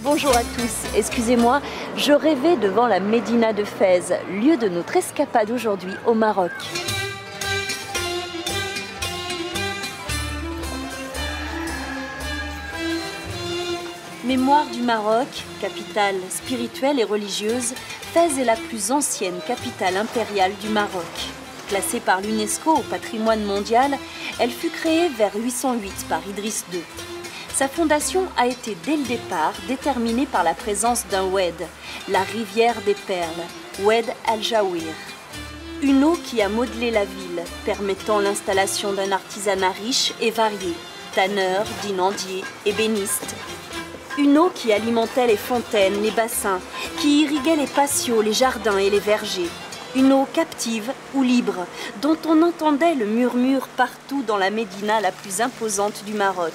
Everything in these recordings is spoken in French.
Bonjour à tous, excusez-moi, je rêvais devant la Médina de Fès, lieu de notre escapade aujourd'hui au Maroc. Mémoire du Maroc, capitale spirituelle et religieuse, Fès est la plus ancienne capitale impériale du Maroc. Classée par l'UNESCO au patrimoine mondial, elle fut créée vers 808 par Idriss II. Sa fondation a été dès le départ déterminée par la présence d'un oued, la rivière des perles, Oued al-Jawir. Une eau qui a modelé la ville, permettant l'installation d'un artisanat riche et varié, tanneurs, dinandiers, ébénistes. Une eau qui alimentait les fontaines, les bassins, qui irriguait les patios, les jardins et les vergers. Une eau captive ou libre, dont on entendait le murmure partout dans la médina la plus imposante du Maroc.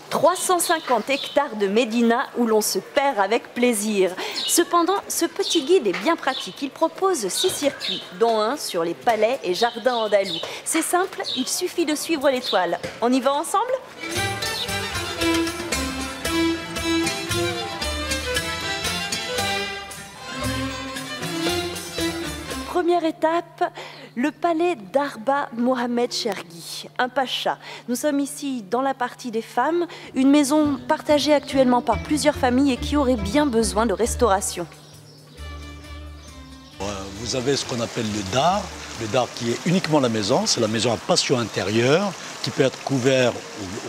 350 hectares de médina où l'on se perd avec plaisir. Cependant, ce petit guide est bien pratique. Il propose 6 circuits, dont un sur les palais et jardins andalous. C'est simple, il suffit de suivre l'étoile. On y va ensemble ? Première étape, le palais d'Arba Mohamed Chergui, un pacha. Nous sommes ici dans la partie des femmes, une maison partagée actuellement par plusieurs familles et qui aurait bien besoin de restauration. Vous avez ce qu'on appelle le dar qui est uniquement la maison, c'est la maison à patio intérieur qui peut être couvert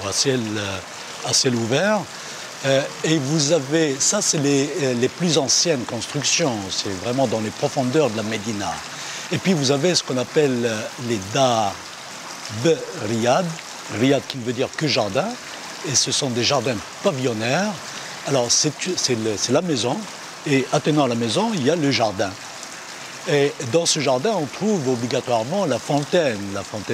ou à ciel ouvert. Et vous avez, ça c'est les plus anciennes constructions, c'est vraiment dans les profondeurs de la Médina. Et puis vous avez ce qu'on appelle les dar riyad, riyad qui veut dire que jardin, et ce sont des jardins pavillonnaires. Alors c'est la maison, et attenant à la maison, il y a le jardin. Et dans ce jardin, on trouve obligatoirement la fontaine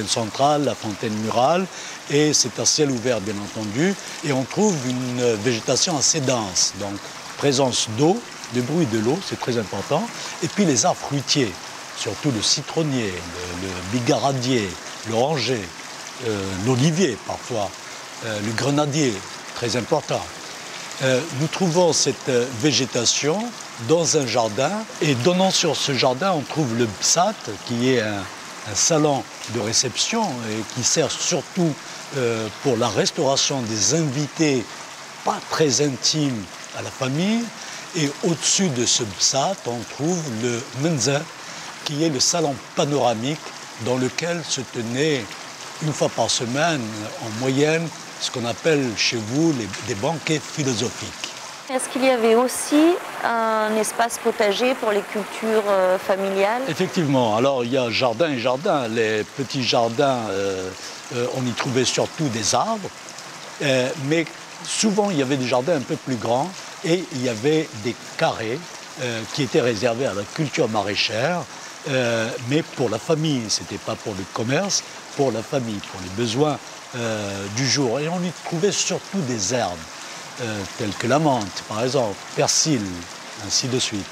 centrale, la fontaine murale, et c'est à ciel ouvert bien entendu, et on trouve une végétation assez dense, donc présence d'eau, de bruit de l'eau, c'est très important, et puis les arbres fruitiers, surtout le citronnier, le bigaradier, l'oranger, l'olivier parfois, le grenadier, très important. Nous trouvons cette végétation dans un jardin et donnant sur ce jardin, on trouve le bsat qui est un salon de réception et qui sert surtout pour la restauration des invités pas très intimes à la famille. Et au-dessus de ce bsat, on trouve le menza qui est le salon panoramique dans lequel se tenait une fois par semaine en moyenne ce qu'on appelle chez vous des banquets philosophiques. Est-ce qu'il y avait aussi un espace potager pour les cultures familiales? Effectivement, alors il y a jardin et jardin. Les petits jardins, on y trouvait surtout des arbres, mais souvent il y avait des jardins un peu plus grands et il y avait des carrés qui étaient réservés à la culture maraîchère, mais pour la famille, c'était pas pour le commerce, pour la famille, pour les besoins du jour. Et on y trouvait surtout des herbes, telles que la menthe, par exemple, persil, ainsi de suite.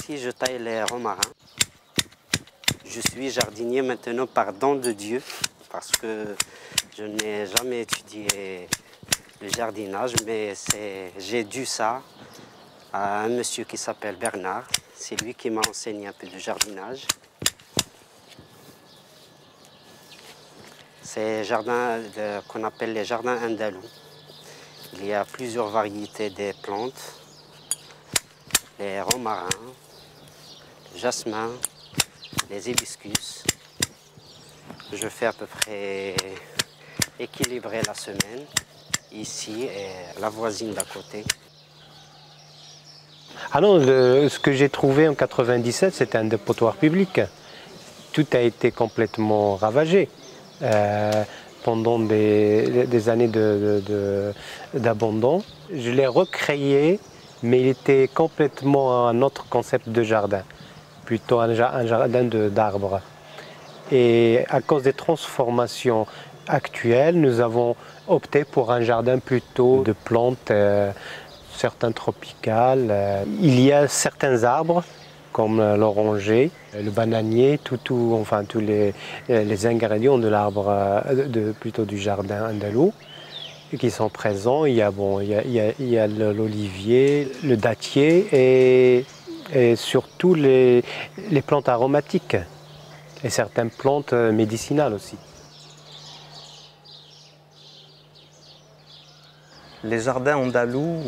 Ici, je taille les romarins. Je suis jardinier maintenant par don de Dieu, parce que je n'ai jamais étudié le jardinage, mais j'ai dû ça à un monsieur qui s'appelle Bernard. C'est lui qui m'a enseigné un peu de jardinage. C'est jardin qu'on appelle les jardins andalous. Il y a plusieurs variétés des plantes, les romarins, le jasmin, les hibiscus. Je fais à peu près équilibrer la semaine, ici et la voisine d'à côté. Alors, ce que j'ai trouvé en 1997, c'était un dépotoir public. Tout a été complètement ravagé. Pendant des années d'abandon. Je l'ai recréé, mais il était complètement un autre concept de jardin, plutôt un jardin d'arbres. Et à cause des transformations actuelles, nous avons opté pour un jardin plutôt de plantes, certains tropicales. Il y a certains arbres comme l'oranger, le bananier, enfin, tous les ingrédients de l'arbre, plutôt du jardin andalou, qui sont présents. Il y a l'olivier, le dattier et surtout les plantes aromatiques et certaines plantes médicinales aussi. Les jardins andalous,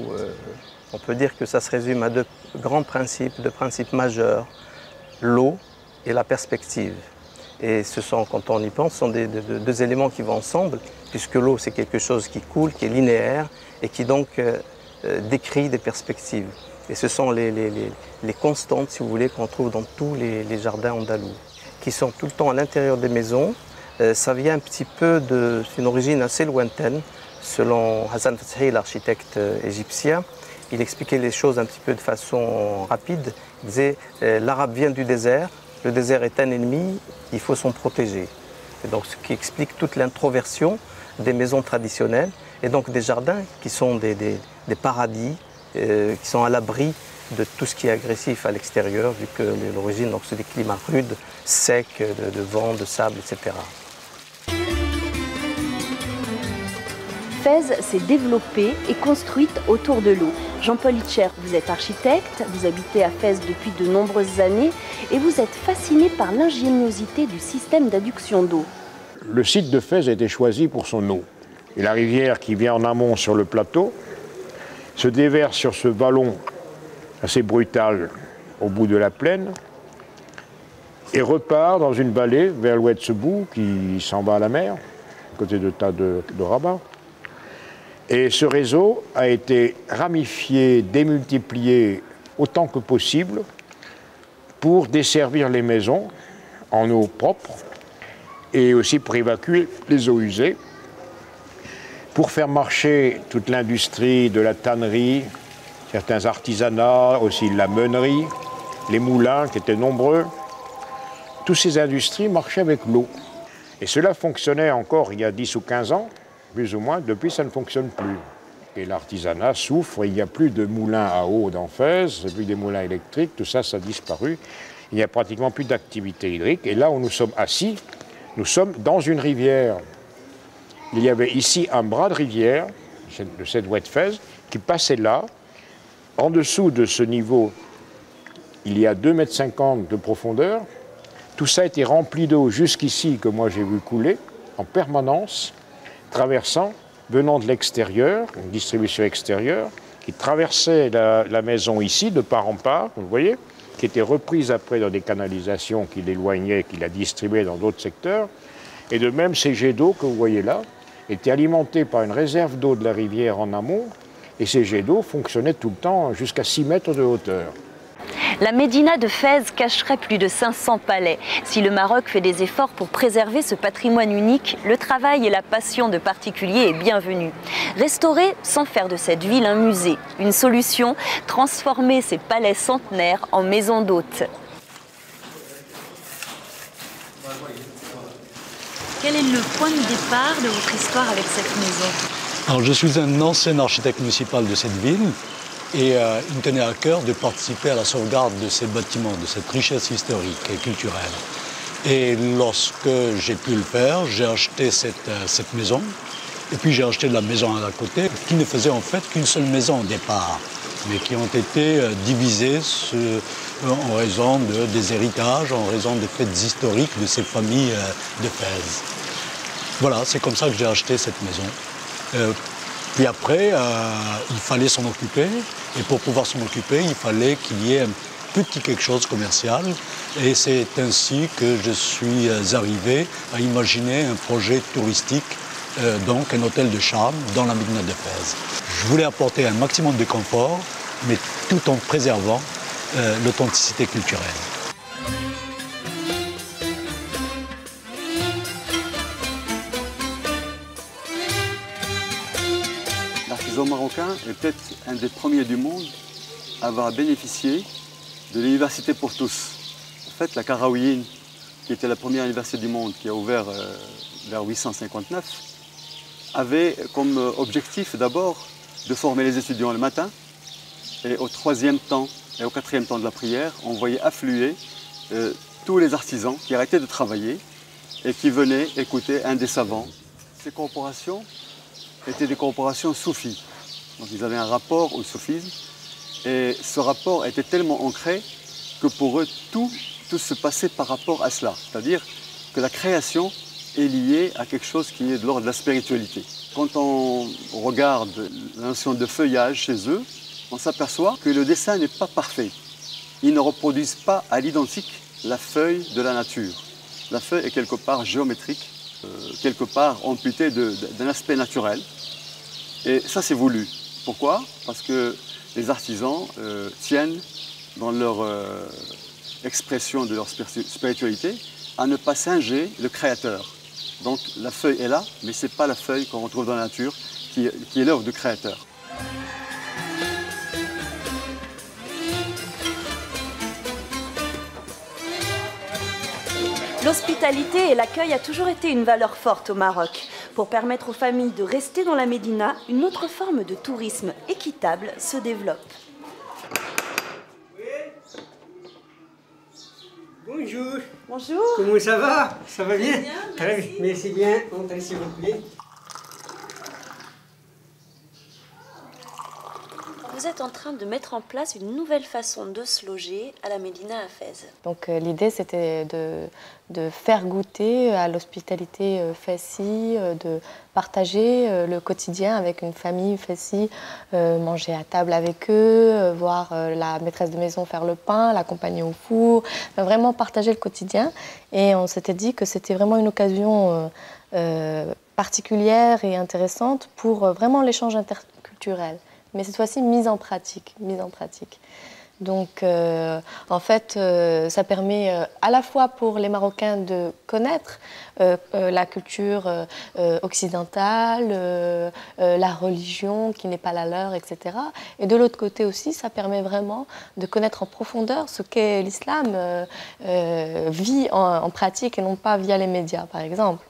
on peut dire que ça se résume à deux grands principes, deux principes majeurs, l'eau et la perspective. Et ce sont, quand on y pense, ce sont deux éléments qui vont ensemble, puisque l'eau c'est quelque chose qui coule, qui est linéaire et qui donc décrit des perspectives. Et ce sont les constantes, si vous voulez, qu'on trouve dans tous les jardins andalous, qui sont tout le temps à l'intérieur des maisons. Ça vient un petit peu d'une origine assez lointaine. Selon Hassan Fathy, l'architecte égyptien, il expliquait les choses un petit peu de façon rapide. Il disait l'arabe vient du désert, le désert est un ennemi, il faut s'en protéger. Et donc, ce qui explique toute l'introversion des maisons traditionnelles et donc des jardins qui sont des paradis, qui sont à l'abri de tout ce qui est agressif à l'extérieur, vu que l'origine c'est des climats rudes, secs, de vent, de sable, etc. Fès s'est développée et construite autour de l'eau. Jean-Paul Hitcher, vous êtes architecte, vous habitez à Fès depuis de nombreuses années et vous êtes fasciné par l'ingéniosité du système d'adduction d'eau. Le site de Fès a été choisi pour son eau. Et la rivière qui vient en amont sur le plateau se déverse sur ce vallon assez brutal au bout de la plaine et repart dans une vallée vers l'Oued-Sebou qui s'en va à la mer, à côté de Tas de Rabat. Et ce réseau a été ramifié, démultiplié autant que possible pour desservir les maisons en eau propre et aussi pour évacuer les eaux usées, pour faire marcher toute l'industrie de la tannerie, certains artisanats, aussi la meunerie, les moulins qui étaient nombreux. Toutes ces industries marchaient avec l'eau. Et cela fonctionnait encore il y a 10 ou 15 ans, plus ou moins. Depuis, ça ne fonctionne plus. Et l'artisanat souffre, il n'y a plus de moulins à eau dans Fès, il n'y a plus des moulins électriques, tout ça, ça a disparu. Il n'y a pratiquement plus d'activité hydrique. Et là où nous sommes assis, nous sommes dans une rivière. Il y avait ici un bras de rivière, de cette oued Fès, qui passait là. En dessous de ce niveau, il y a 2,50 m de profondeur. Tout ça a été rempli d'eau jusqu'ici, que moi j'ai vu couler, en permanence, traversant, venant de l'extérieur, une distribution extérieure, qui traversait la maison ici, de part en part, vous voyez, qui était reprise après dans des canalisations qui l'éloignaient, qui la distribuaient dans d'autres secteurs. Et de même, ces jets d'eau que vous voyez là étaient alimentés par une réserve d'eau de la rivière en amont, et ces jets d'eau fonctionnaient tout le temps jusqu'à 6 mètres de hauteur. La médina de Fès cacherait plus de 500 palais. Si le Maroc fait des efforts pour préserver ce patrimoine unique, le travail et la passion de particuliers est bienvenu. Restaurer sans faire de cette ville un musée. Une solution, transformer ces palais centenaires en maisons d'hôtes. Quel est le point de départ de votre histoire avec cette maison? Alors, je suis un ancien architecte municipal de cette ville. Et il me tenait à cœur de participer à la sauvegarde de ces bâtiments, de cette richesse historique et culturelle. Et lorsque j'ai pu le faire, j'ai acheté cette maison. Et puis j'ai acheté de la maison à côté, qui ne faisait en fait qu'une seule maison au départ, mais qui ont été divisées en raison des héritages, en raison des faits historiques de ces familles de Fès. Voilà, c'est comme ça que j'ai acheté cette maison. Puis après, il fallait s'en occuper, et pour pouvoir s'en occuper, il fallait qu'il y ait un petit quelque chose commercial, et c'est ainsi que je suis arrivé à imaginer un projet touristique, donc un hôtel de charme dans la médina de Fès. Je voulais apporter un maximum de confort, mais tout en préservant l'authenticité culturelle. L'artisan marocain est peut-être un des premiers du monde à avoir bénéficié de l'université pour tous. En fait, la Qarawiyyin, qui était la première université du monde, qui a ouvert vers 859, avait comme objectif d'abord de former les étudiants le matin Et au 3e temps et au 4e temps de la prière, on voyait affluer tous les artisans qui arrêtaient de travailler et qui venaient écouter un des savants. Ces corporations étaient des corporations soufis. Donc ils avaient un rapport au soufisme et ce rapport était tellement ancré que pour eux, tout se passait par rapport à cela. C'est-à-dire que la création est liée à quelque chose qui est de l'ordre de la spiritualité. Quand on regarde la notion de feuillage chez eux, on s'aperçoit que le dessin n'est pas parfait. Ils ne reproduisent pas à l'identique la feuille de la nature. La feuille est quelque part géométrique, quelque part amputée d'un aspect naturel. Et ça, c'est voulu. Pourquoi? Parce que les artisans tiennent dans leur expression de leur spiritualité à ne pas singer le créateur. Donc la feuille est là, mais ce n'est pas la feuille qu'on retrouve dans la nature qui est l'œuvre du créateur. L'hospitalité et l'accueil a toujours été une valeur forte au Maroc. Pour permettre aux familles de rester dans la Médina, une autre forme de tourisme équitable se développe. Bonjour. Bonjour. Comment ça va? Ça va bien? Bien, très bien. Merci bien. Entrez s'il vous plaît. Vous êtes en train de mettre en place une nouvelle façon de se loger à la Médina à Fès. Donc l'idée c'était de faire goûter à l'hospitalité fessie, de partager le quotidien avec une famille fessie, manger à table avec eux, voir la maîtresse de maison faire le pain, l'accompagner au four, vraiment partager le quotidien. Et on s'était dit que c'était vraiment une occasion particulière et intéressante pour vraiment l'échange interculturel. Mais cette fois-ci mise en pratique. Donc, en fait, ça permet à la fois pour les Marocains de connaître la culture occidentale, la religion qui n'est pas la leur, etc. Et de l'autre côté aussi, ça permet vraiment de connaître en profondeur ce qu'est l'islam vit en pratique et non pas via les médias, par exemple.